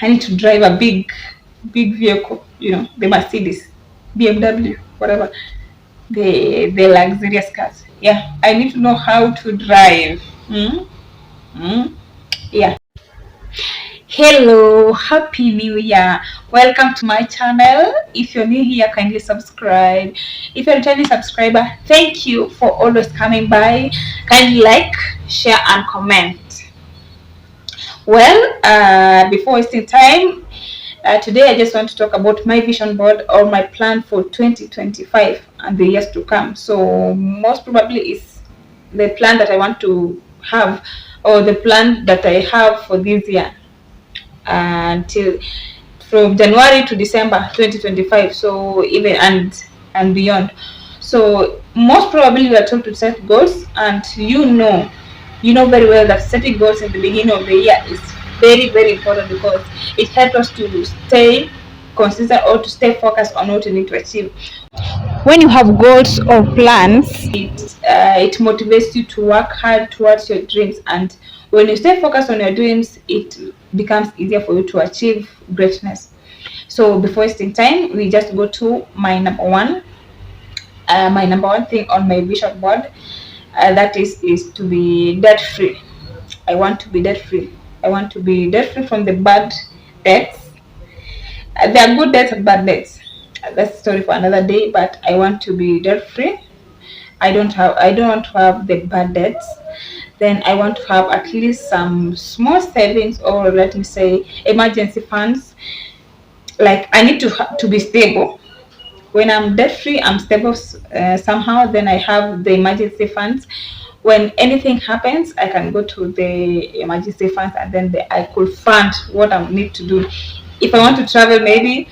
I need to drive a big vehicle, the Mercedes, BMW, whatever, the luxurious cars. Yeah, I need to know how to drive. Yeah. Hello, happy new year. Welcome to my channel. If you're new here, kindly subscribe. If you're a returning subscriber, thank you for always coming by. Kindly like, share, and comment. Well, before wasting time, today I just want to talk about my vision board or my plan for 2025 and the years to come. So most probably it's the plan that I want to have, or the plan that I have for this year until from January to December 2025. So even and beyond. So most probably we are told to set goals, and you know very well that setting goals in the beginning of the year is very important, because it helps us to stay consistent or to stay focused on what you need to achieve. When you have goals or plans, it motivates you to work hard towards your dreams, and when you stay focused on your dreams, it becomes easier for you to achieve greatness. So before wasting time, we just go to my number one thing on my vision board. That is to be debt free. I want to be debt free. I want to be debt free from the bad debts. There are good debts and bad debts. That's a story for another day. But I want to be debt free. I don't want to have the bad debts. Then I want to have at least some small savings, or let me say emergency funds. Like I need to be stable. When I'm debt free, I'm stable somehow. Then I have the emergency funds. When anything happens, I can go to the emergency funds, and then I could fund what I need to do. If I want to travel, maybe,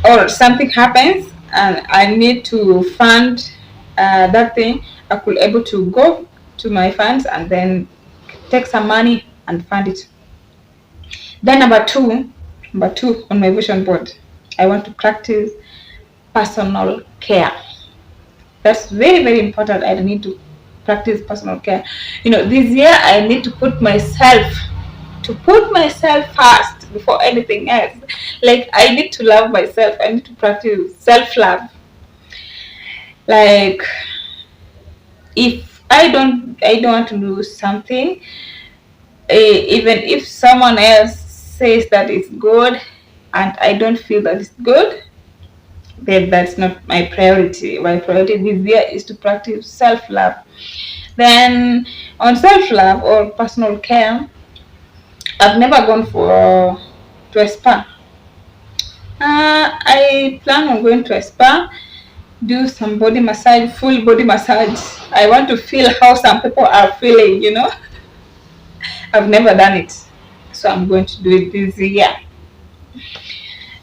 or something happens and I need to fund that thing, I could able to go to my funds and then take some money and fund it. Then number two on my vision board, I want to practice personal care. That's very important. I need to practice personal care. This year I need to put myself first before anything else. Like I need to love myself. I need to practice self-love. Like if I don't want to do something, even if someone else says that it's good and I don't feel that it's good, then that's not my priority. My priority this year is to practice self-love. Then on self-love or personal care, I've never gone to a spa. I plan on going to a spa, do some body massage, full body massage. I want to feel how some people are feeling, I've never done it, so I'm going to do it this year.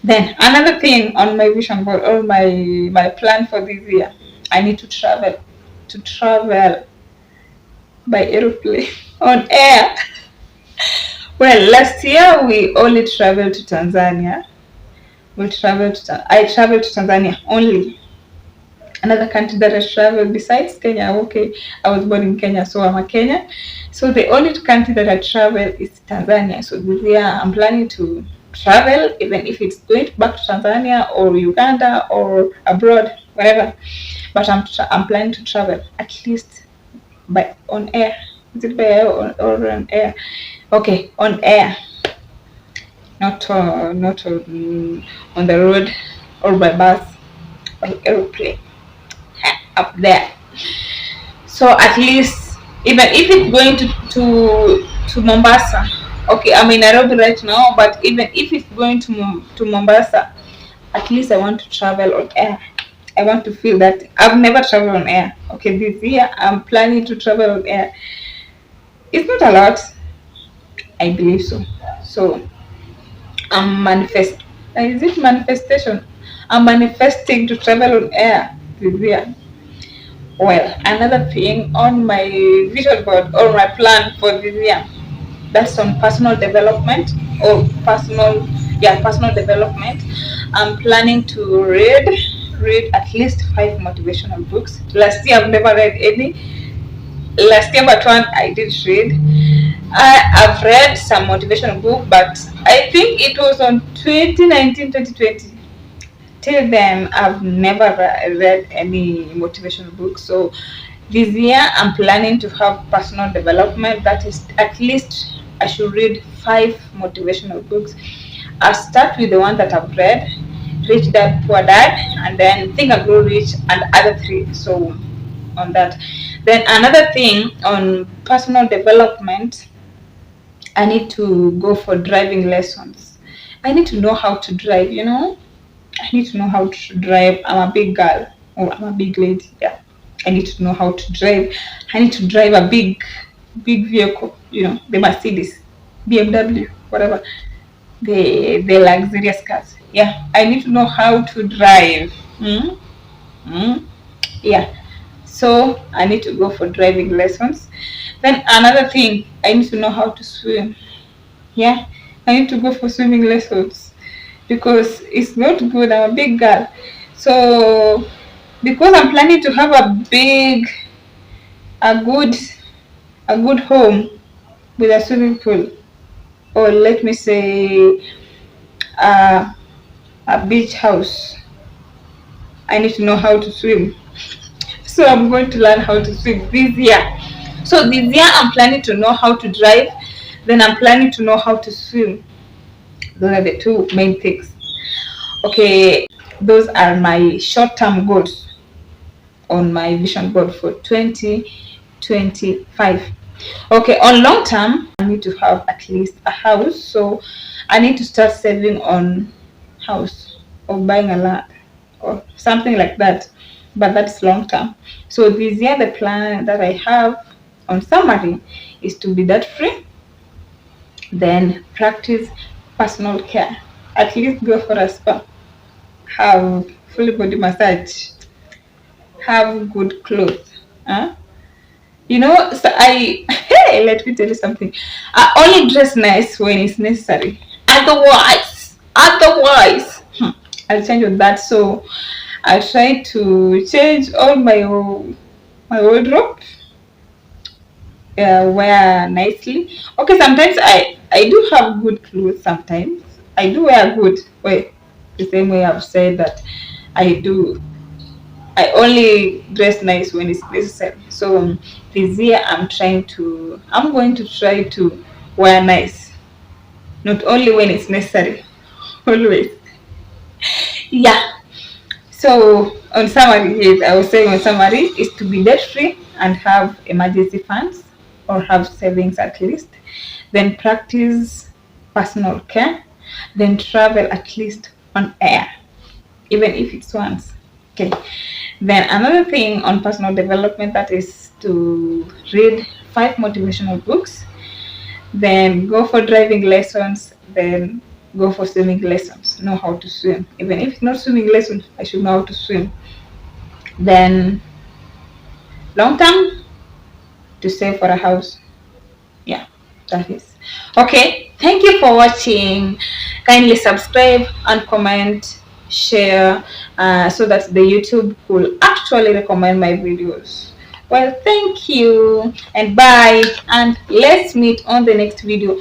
Then another thing on my vision board or my plan for this year, I need to travel by aeroplane on air. Well, last year we only traveled to Tanzania. I traveled to Tanzania only. Another country that I traveled besides Kenya, okay, I was born in Kenya, so I'm a Kenyan. So the only country that I traveled is Tanzania. So this year I'm planning to travel, even if it's going back to Tanzania or Uganda or abroad, wherever. But I'm planning to travel at least on air. Is it by air or on air? Okay, on air, not on the road or by bus or aeroplane. Up there. So at least, even if it's going to Mombasa, okay, I'm in Nairobi right now, but even if it's going to Mombasa, at least I want to travel on air. I want to feel that. I've never traveled on air. Okay, this year I'm planning to travel on air. It's not a lot, I believe so. So I'm is it manifestation? I'm manifesting to travel on air this year. Well, another thing on my vision board or my plan for this year, that's on personal development or personal development. I'm planning to read at least 5 motivational books. Last year I've never read any. Last year but one I did read. I've read some motivational book, but I think it was on 2019, 2020. Till then, I've never read any motivational book. So this year, I'm planning to have personal development. That is, at least I should read 5 motivational books. I'll start with the one that I've read, Rich Dad Poor Dad, and then Think and Grow Rich, and other 3. So on that, then another thing on personal development, I need to go for driving lessons. I need to know how to drive, I need to know how to drive. I'm a big girl, or I'm a big lady. Yeah. I need to know how to drive. I need to drive a big vehicle, the Mercedes, BMW, whatever, the luxurious cars. Yeah. I need to know how to drive. Mm? Mm? Yeah. So I need to go for driving lessons. Then another thing, I need to know how to swim. Yeah, I need to go for swimming lessons because it's not good. I'm a big girl. So because I'm planning to have a good, a good home with a swimming pool, or let me say, uh, a beach house, I need to know how to swim. So I'm going to learn how to swim this year. So this year I'm planning to know how to drive. Then I'm planning to know how to swim. Those are the 2 main things. Okay, those are my short-term goals on my vision board for 2025. Okay, on long term, I need to have at least a house. So I need to start saving on house or buying a land or something like that. But that's long term. So this year, the plan that I have on summary is to be debt free, then practice personal care. At least go for a spa, have full body massage, have good clothes. Huh? So hey, let me tell you something. I only dress nice when it's necessary. Otherwise, I'll change on that. So I try to change all my wardrobe, wear nicely. Okay, sometimes I do have good clothes. Sometimes I do wear good. Wait, the same way I've said that I do. I only dress nice when it's necessary. So this year I'm going to try to wear nice, not only when it's necessary, always. Yeah. So on summary, yes, I was saying on summary is to be debt free and have emergency funds or have savings at least. Then practice personal care. Then travel at least on air, even if it's once. Okay. Then another thing on personal development, that is to read 5 motivational books, then go for driving lessons, then go for swimming lessons, know how to swim. Even if it's not swimming lessons, I should know how to swim. Then long term, to save for a house. Yeah, that is. Okay, thank you for watching. Kindly subscribe and comment, share, so that the YouTube will actually recommend my videos. Well, thank you and bye, and let's meet on the next video.